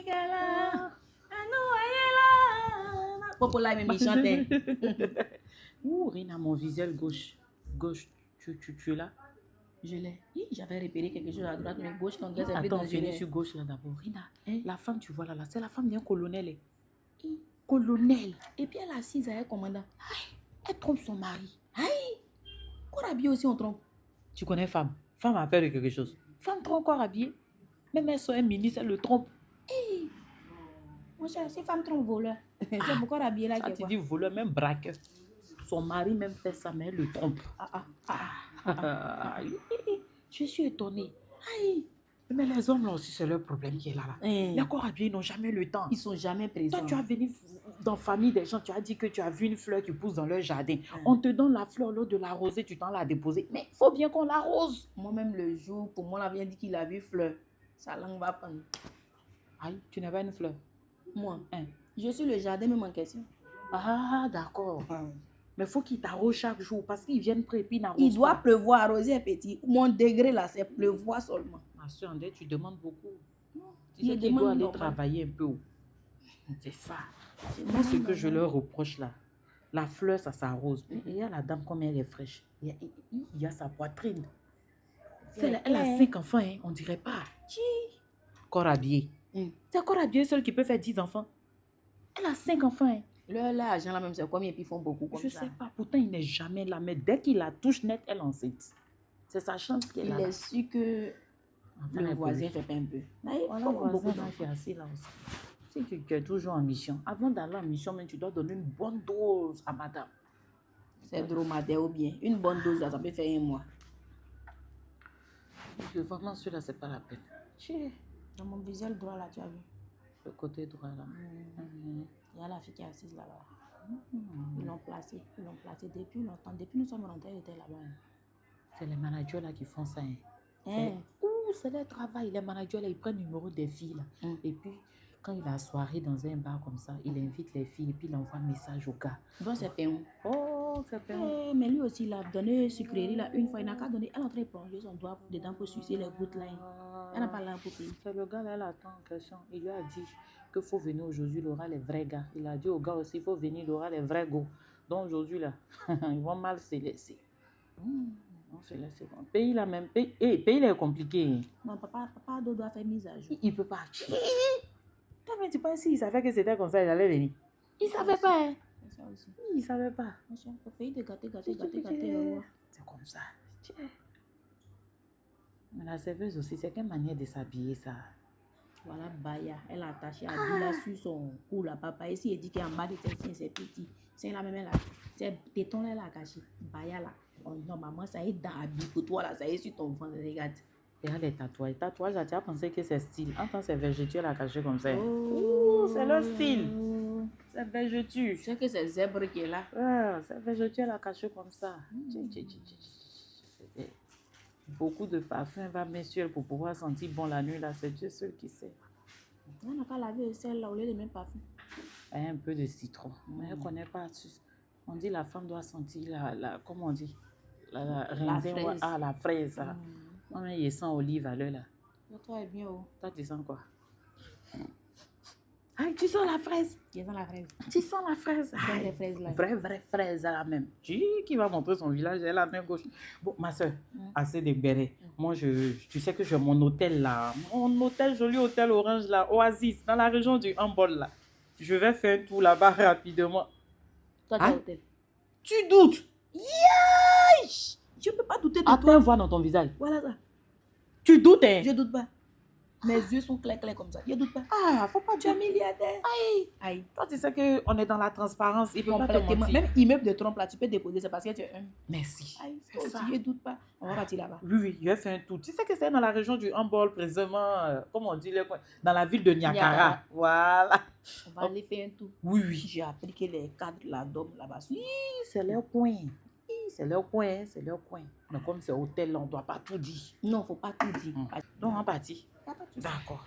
Miguel. Popola, mais chantait. Ouh, Rina, mon visuel gauche. Gauche, tu es là? Je l'ai. J'avais repéré quelque chose à droite, mais gauche, quand elle s'est pris Attends, dans le finis gilet. sur gauche là d'abord. Rina, Hein? la femme, tu vois là, c'est la femme d'un colonel. Colonel. Et puis elle est assise avec commandant. Elle trompe son mari. Aïe! Corps habillé aussi, on trompe. Tu connais femme? Femme a peur de quelque chose. Femme trompe corps habillé. Même elle soit un ministre, elle le trompe. Hey! Mon cher, ces femmes trompent voleur. C'est pourquoi habillé là qui est Tu quoi? dis voleur, même braqueur. Son mari même fait ça, mais elle le trompe. Je suis étonnée. Aïe! Mais les hommes là aussi, c'est leur problème qui est là. Les corps habillés n'ont jamais le temps. Ils sont jamais présents. Toi, tu as venu dans la famille des gens, tu as dit que tu as vu une fleur qui pousse dans leur jardin. On te donne la fleur, l'eau de l'arroser, tu t'en l'as déposée. Mais il faut bien qu'on l'arrose. Moi-même, le jour, pour moi, on a bien dit qu'il a vu fleur. Sa langue va prendre. Aïe, tu n'as pas une fleur? Moi, je suis le jardin même en question. Ah, d'accord. Mais il faut qu'il t'arrose chaque jour parce qu'ils viennent près et puis ils n'arrosent pas. Il doit pleuvoir, arroser petit. Mon degré là, c'est pleuvoir seulement. Ma soeur, tu demandes beaucoup. Non, Tu sais qu'il doit aller travailler un peu. C'est ça. Moi, ce que je leur reproche là, la fleur, ça s'arrose. Il y a la dame comme elle est fraîche. Il y a sa poitrine. Elle a 5 enfants, hein, on dirait pas. Corps habillé. C'est corps habillé seul qui peut faire 10 enfants. Elle a 5 enfants. Hein. Leur argent là même, c'est combien? Et puis ils font beaucoup comme ça. Je sais pas. Pourtant, il n'est jamais là. Mais dès qu'il la touche net, elle est enceinte. C'est sa chance qu'elle a. Il est sûr que le voisin fait pas un peu. Voilà, le voisin qui est assis là aussi. Si tu es toujours en mission, avant d'aller en mission, tu dois donner une bonne dose à madame. C'est dromadaire ou bien. Une bonne dose là, ça peut faire 1 mois. Vraiment, celui-là, c'est pas la peine. Dans mon visuel droit là, tu as vu? Le côté droit là. Il y a la fille qui est assise là-bas. Ils l'ont placée depuis longtemps. Depuis nous sommes rentrés, elle était là-bas. C'est les managers là qui font ça. C'est leur travail. Les managers là, ils prennent le numéro des filles là. Et puis, quand il a soirée dans un bar comme ça, il invite les filles et puis il envoie un message au gars. Donc c'est Péon. Oh, c'est Péon. Mais lui aussi, il a donné sucrerie là une fois. Il n'a qu'à donner. Elle est en train de plonger son doigt dedans pour sucer les gouttes là. Elle n'a pas l'air pour payer. C'est le gars là, elle attend en question. Il lui a dit qu'il faut venir aujourd'hui, il aura les vrais gars. Il a dit au gars aussi, il faut venir, il aura les vrais gars. Donc aujourd'hui là, ils vont mal se laisser. On se laisse. Pays là même, pays là est compliqué. Non, papa doit faire mise à jour. Il peut pas. Toi, mais tu penses s'il savait que c'était comme ça, il allait venir. Il savait pas. Hein. C'est ça aussi. Il savait pas. Au pays de gâter. C'est comme ça. Mais la serveuse aussi, c'est quelle manière de s'habiller ça? Voilà, Baya. Elle a attaché Abila sur son cou là, papa. Ici, elle dit qu'en bas de c'est petit. C'est la même là. C'est téton là, elle a caché. Baya là. Normalement, ça est dans Abi pour toi là. Ça est sur ton ventre. Regarde. Et les tatouages. Tatouage, tu as pensé que c'est style. En tant que c'est végétal, elle a caché comme ça. C'est leur style. C'est végétal. Tu sais que c'est zèbre qui est là. C'est végétal, elle a caché comme ça. Beaucoup de parfums va mensuel pour pouvoir sentir bon la nuit là. C'est Dieu seul qui sait. On n'a pas lavé celle là au lieu de même parfum. Un peu de citron. Mais elle ne connaît pas. On dit la femme doit sentir comment on dit? La fraise. La fraise. Non, mais il sent olive à l'heure là. Toi, est bien. Toi, tu sens quoi? Ah, tu sens la fraise? Je sens la fraise. Tu sens la fraise? Vraie fraise là. Vraie fraise là même. Qui va montrer son village, elle a la main gauche. Bon, ma soeur, assez de béret. Moi, tu sais que j'ai mon hôtel là. Mon hôtel, joli hôtel orange là, Oasis, dans la région du Humboldt là. Je vais faire un tour là-bas rapidement. Toi, quel hôtel? Tu doutes? Yes! Je ne peux pas douter de toi. Attends, voir dans ton visage. Voilà ça. Tu doutes, hein? Je doute pas. Mes yeux sont clairs comme ça. Je doute pas. Faut pas Tu es milliardaire. Aïe. Toi, tu sais qu'on est dans la transparence. Il peut pas te mentir. Même immeuble de trompe là, tu peux déposer. C'est parce que tu es un. Merci. C'est ça. Je doute pas. On va partir là-bas. Oui, je vais faire un tour. Tu sais que c'est dans la région du Humboldt, précisément, comment on dit, dans la ville de Niakara. Voilà. On va aller faire un tour. Oui. J'ai appris que les cadres là dorment là-bas. C'est leur coin. C'est leur coin. Mais comme c'est hôtel, on ne doit pas tout dire. Non, il ne faut pas tout dire. Donc, on partit. D'accord.